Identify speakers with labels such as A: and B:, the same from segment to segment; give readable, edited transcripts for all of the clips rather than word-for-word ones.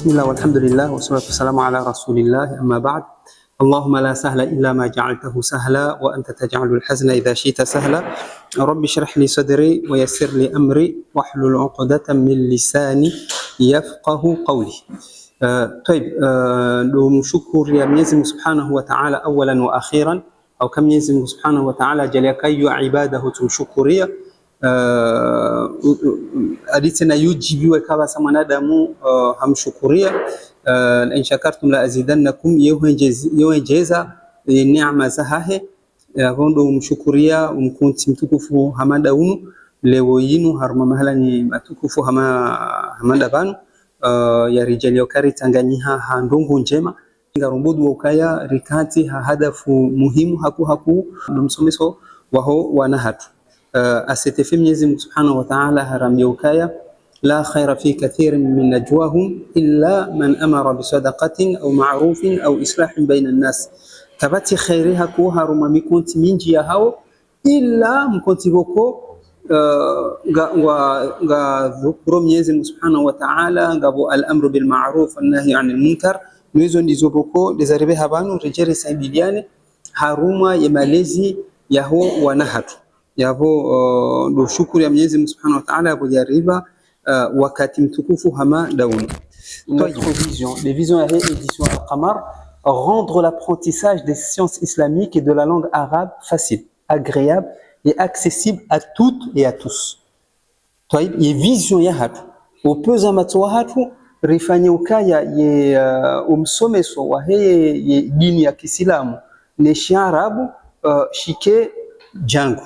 A: بسم الله والحمد لله والصلاة والسلام على رسول الله أما بعد. اللهم لا سهل إلا ما جعلته سهلا وأنت تجعل الحزن إذا شئت سهلا. رب اشرح لي صدري ويسر لي أمري واحلل عقدة من لساني يفقه قولي. طيب نشكر يا Mwenyezi Mungu Subhanahu wa Ta'ala awalan wa akhiran, au kama Mwenyezi Mungu Subhanahu wa Ta'ala ajaliyakayu ibadahu tumshukuria hadithi na yujibiwe kama mwanadamu hamshukuria in shakartum la azidannakum yewejeza neema zahahe hondo umshukuria umkunti mtukufu hamada unu leo yinu haruma mahala ni matukufu hamada banu ya rijali yokari Tanganyiha handungu njema ngarumbudu ukaya rikati hadafu muhimu haku msomeso waho wanahatu أستفهم Mwenyezi Subhanahu wa Ta'ala haramia ukaya la khaira fi kathirin min najwahum illa man amara bisadaqatin au ma'rufin au islahin baina an-nas, kabati khairiha ku haruma mikonti minji ya hao illa mkonti boko ga dhukuru Mwenyezi Subhanahu wa Ta'ala ngabo al-amru bil ma'ruf wan-nahy 'anil munkar nizo ndizo boko dezaribe habanu rejere saidiane haruma ya malezi yaho wanahatu yavo ndo shukuru ya Mwenyezi Mungu Subhanahu wa Ta'ala abujariba wakati mtukufu hama dauni. Notre vision, les visions et édition Al-Qamar, rendre l'apprentissage des sciences islamiques et de la langue arabe facile, agréable et accessible à toutes et à tous. Toi, y vision ya hatu opeza matwa hatu rifanye ukaya ye umsomeso wa ye dini ya Kiislamu ne Kiarabu shike jangu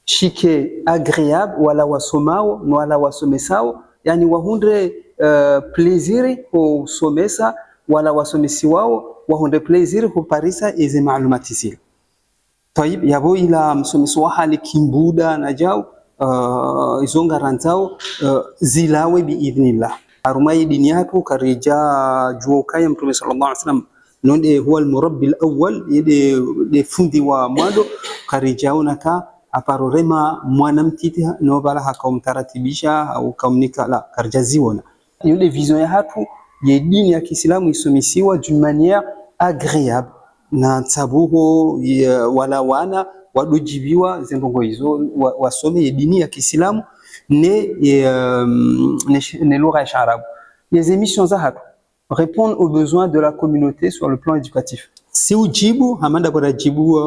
A: shike agréable wala wasomao wala wasomesao, yani wahundre plaisiri kusomesa wala wasomesi wao wahundre plaisiri kuparisa izi maalumati zile. Tayib yabo ila msomeso wa hali kimbuda na jao izonga ranzao zilawe biidhnillah arumai dini yako karija juo kaya Mtume sallallahu alaihi wasallam nonde huwa almurabbi alawwal yede de fundi wa mwado karijao naka aparorema mwanamtiti no bala hakamtaratibisha au kamnika la karjaziona yule vision ya hatu ya dini ya Kiislamu isomisiwa d'une manière agréable na tabuho wala wana wadojibiwa zembongo hizo wasome dini ya Kiislamu ne lugha ya Kiarabu. Les émissions za hatu répondent aux besoins de la communauté sur le plan éducatif. Si ujibu hamanda bora jibu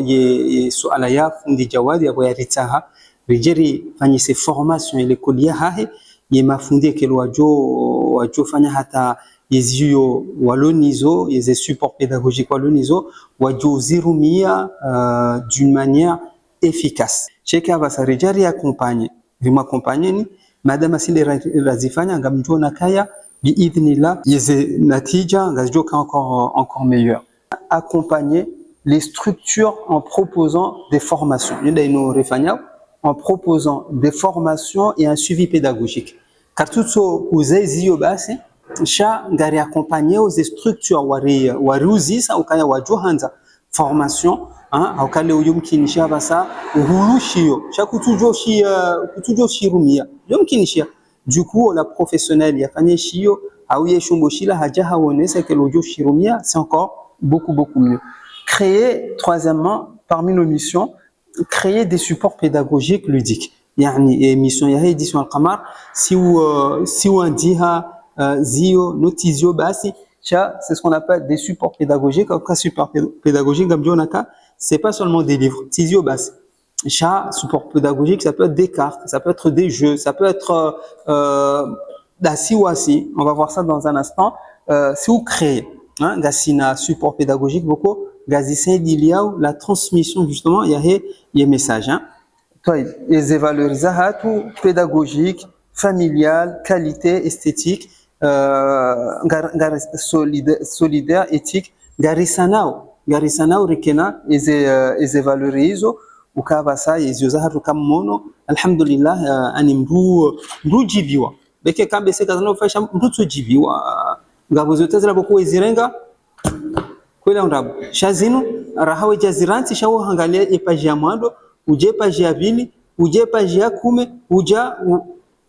A: ye suala ya fundi jawadi ya boya ritaha rijeri fanye se formation ile kolia hahe ye mafundi kelo wajo fanya hata yeziyo walonizo yeze support pédagogique walonizo wajo zirumia d'une manière efficace cheka basa rijeri accompagner vima accompagner ni madama sile razifanya ngamjona kaya biidhnillah yeze natija ngazjo encore meilleur. Accompagner les structures en proposant des formations. En proposant des formations et un suivi pédagogique. Car tout ce que vous avez ngari accompagner aux structures wariuzisa ukaya wajohanza formation au kale uyumkinisha basa uhulushio kutujo shirumia yumkinisha du coup la professionnelle yafanye shio au yeshumboshila hajaha wonesa que l'audio shirumia c'est encore beaucoup mieux. Créer, troisièmement, parmi nos missions, créer des supports pédagogiques ludiques. Yani mission ya édition Al-Qamar si on dit zio notizio basi c'est ce qu'on appelle des supports pédagogiques. Au cas support pédagogique gamjonaka, c'est pas seulement des livres, tizio basi. Support pédagogique, ça peut être des cartes, ça peut être des jeux, ça peut être d'assi ou assi. On va voir ça dans un instant. Si vous créez gasina support pédagogique beaucoup gazissé d'iliao la transmission justement il y a message les évaluations pédagogique familial qualité esthétique solidaire éthique garisanao rikena les évaluations ukabasa yezo hatu kama mono alhamdulillah ani mdu jibiwa beke kambe seka zanofasha mdu jibiwa ngabo zote zila bokuwe zirenga kwela ndabu shazinu rahawe jaziranti shawo hangalia epaji ya mwando uje page ya 2 uje page ya 10 uja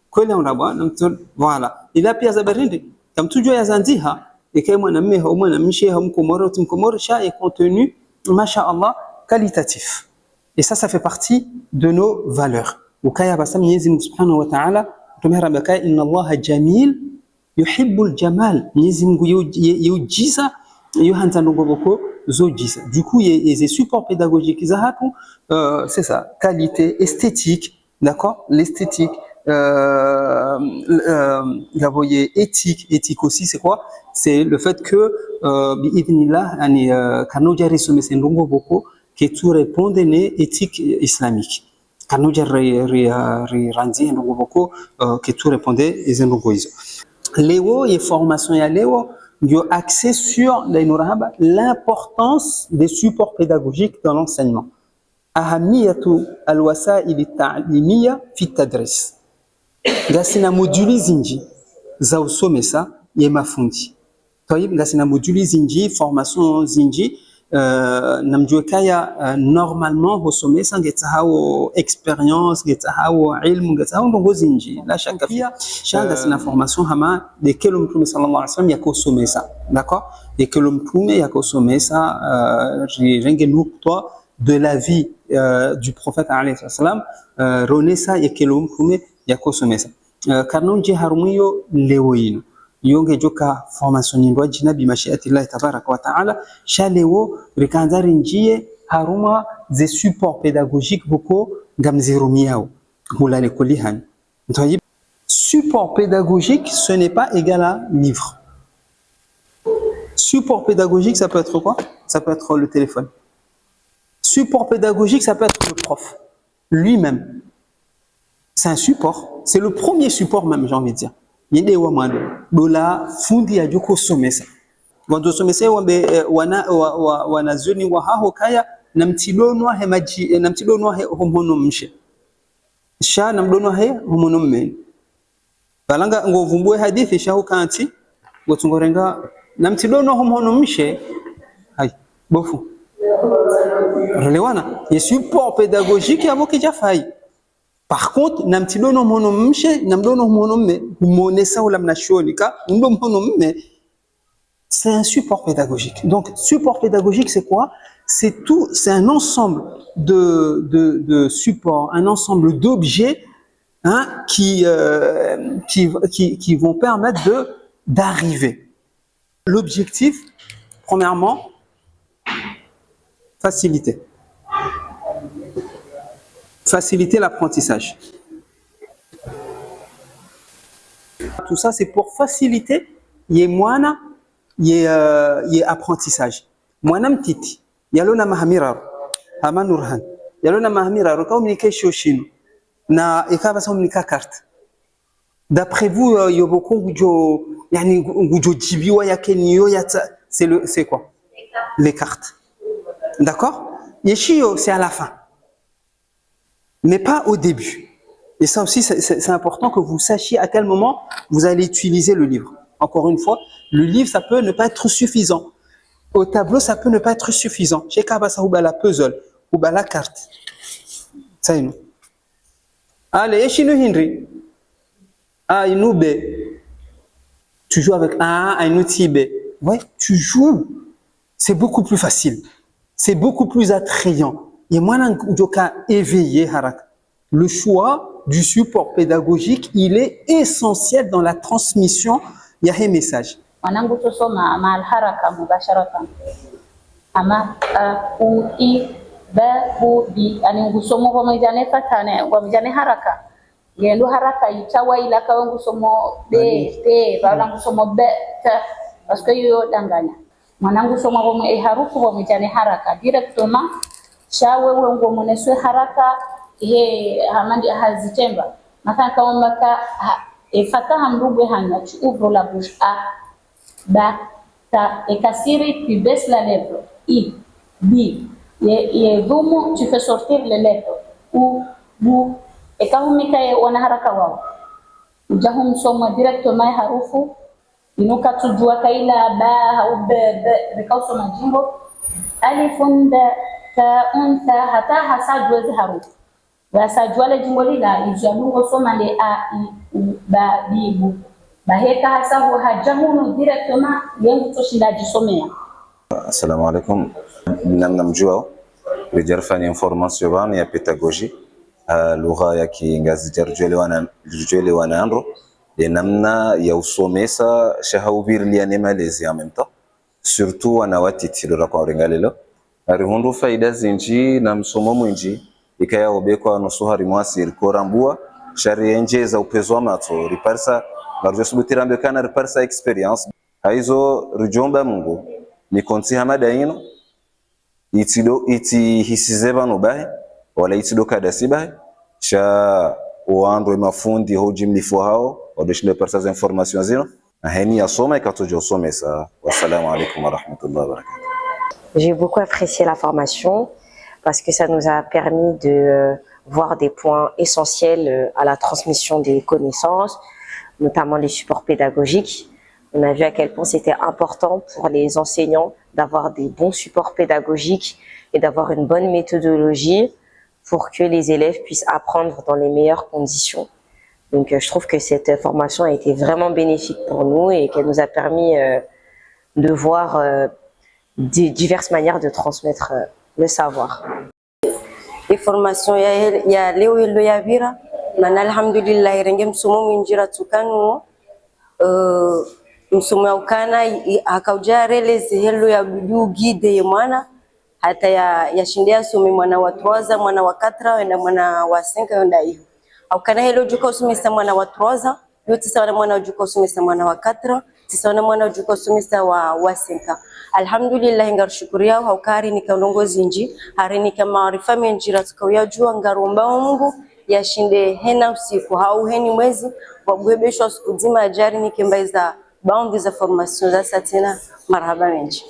A: kwela ndabu voilà ila pia za barindi comme toujours yazandiha et que mwanamume au mwanamke au mkomorisha est contenu mashaallah qualitatif. Et ça fait partie de nos valeurs. Ukaya basa Mwenyezi Mungu Subhanahu wa Ta'ala tumera baka inna Allaha jamil yuhibbul jamal. Mwenyezi Mungu yujiza yuhanza ndongoboko zojisa. Du coup, il y a des supports pédagogiques c'est ça, qualité esthétique, d'accord? L'esthétique la voyez éthique aussi, c'est quoi? C'est le fait que bi'idhnillah yani kanojari somese ndongo boko qui tout répondent éthique islamique. Kanojari randi ndongo boko qui tout répondait les ndongo hizo. Léo et formation ya Léo yo axé sur l'importance des supports pédagogiques dans l'enseignement. Ahamiyatu alwasail at-ta'limiyya fi at-tadris. Ngasina moduli zinji za usomesa ye mafundi. Toyib ngasina moduli zinji formation zinji namjue kaya normalement hosomesa ngetahao expérience ngetahao ilmu ngetahao ndongo zinji la shaka pia shanga sina formation hama de kelo mtume sallallahu alaihi wasallam yakosomesa, d'accord, de kelo mtume yakosomesa renge nukta de la vie du prophète alayhi salam ronesa yekelo mtume yakosomesa kanonje harumiyo leo ino yonge joka formation nyindwa jina bi mashiati Allah tabaraka wa taala shaleo rikanzari njie haruma ze support pédagogique boko ngamzirumiao hulale kulihan. Donc support pédagogique ce n'est pas égal à livre. Support pédagogique ça peut être quoi? Ça peut être le téléphone. Support pédagogique ça peut être le prof lui-même. C'est un support, c'est le premier support même, j'ai envie de dire. Yende wa mwando dola fundi ya joko somesa wando somesa wana zoni wa haho kaya na mtilonwa hemaji na mtilonwa homono mshe sha na mdonwa he homono mme balanga ngovumbwe hadithi shahu kanti gotungorenga na mtilonwa homono mshe hai bofu relewana ye support pédagogique ya boke jafai. Par contre, namtidono mono mshe, namdono mono me, monesa ou lamnashonika, c'est un support pédagogique. Donc, support pédagogique, c'est quoi? C'est tout, c'est un ensemble de supports, un ensemble d'objets, hein, qui vont permettre d'arriver. L'objectif, premièrement, faciliter l'apprentissage. Tout ça, c'est pour faciliter apprentissage. Mwana mtiti, yalona mahamira, hamanurhan, yalona mahamira, rokaumnike shoshino, na ikaba saumnika carte. D'après vous, yoboko ngujo, yani ngujo jibiwa yake niyo yata, c'est quoi? Les cartes. D'accord? Yeshio, c'est à la fin. Mais pas au début. Et ça aussi, c'est important que vous sachiez à quel moment vous allez utiliser le livre. Encore une fois, le livre, ça peut ne pas être suffisant. Au tableau, ça peut ne pas être suffisant. Chez Kabasa, ou la puzzle, ou la carte. Ça y est, nous. Allez, Eshino Henry. Ah, Inoube. Tu joues avec un outil B. Ouais, tu joues. C'est beaucoup plus facile. C'est beaucoup plus attrayant. Et moi, éveillé, le choix du support pédagogique, il est essentiel dans la transmission de ces messages.
B: Shawe wengo moneswe haraka he hamandi hazitemba mathalan kama maka fataha mrugwe hana tu ouvre la bouche a ba ta et kasiri tu baisses la lèvre i b ye domo tu fais sortir les lèvres ou bu et kama mikaye wana haraka wao ujahum soma directement harufu inuka tujua kaila ba au be kausoma jimbo alifun unta hata hasajwa harufu wasajwa le jimbo lila ijamungo soma le a i u ba bi bu baheka hasa ho hajamu directement yengu toshinda jisomea.
C: Assalamu alaikum. Namjua lijarfanya information bani ya pedagogie lugha ya Kiingereza jarjele wanandro namna ya usomesa shahubiri ni malezi en même temps surtout wanawati tilora kwa rengalelo arihundu faida zinji na msomo mwinji ikaya obekwa nusuhari mwasir korambua sharia nje za upezo wa mato riparsa barjo subutirambe kana riparsa experience haizo rijomba Mungu ni konti hamada ino iti hisizeba no bahe wala itido kada sibahe sha uandwe mafundi hoji mlifu hao wadeshinde parsa za information zino na heni ya soma ikatojo somesa. Wassalamu alaikum wa rahmatullahi wa barakatuh.
D: J'ai beaucoup apprécié la formation parce que ça nous a permis de voir des points essentiels à la transmission des connaissances, notamment les supports pédagogiques. On a vu à quel point c'était important pour les enseignants d'avoir des bons supports pédagogiques et d'avoir une bonne méthodologie pour que les élèves puissent apprendre dans les meilleures conditions. Donc je trouve que cette formation a été vraiment bénéfique pour nous et qu'elle nous a permis de voir diverses manières de transmettre le savoir.
E: Les formations ya leo ilo ya vira na alhamdulillah renge msomo mwinjira tukanu msomo ya ukana akaujareleze helo ya bidu guide ya mwana hata ya shindia somi mwana wa 3 mwana wa 4 na mwana wa 5 yonda hiyo au kana helo juka usomesa mwana wa 3 yote sawa na mwana juka usomesa mwana wa 4 sawa na mwana juka usomesa wa 5. Alhamdulillah ngarushukuria au kari nikalongozi nji harini kama maarifa menjira tukawajua ngaromba Mungu yashinde hena usiku au heni mwezi wabwebeshwa siku nzima ajari nikembaiza baadhi za formation za satina marhaba menji.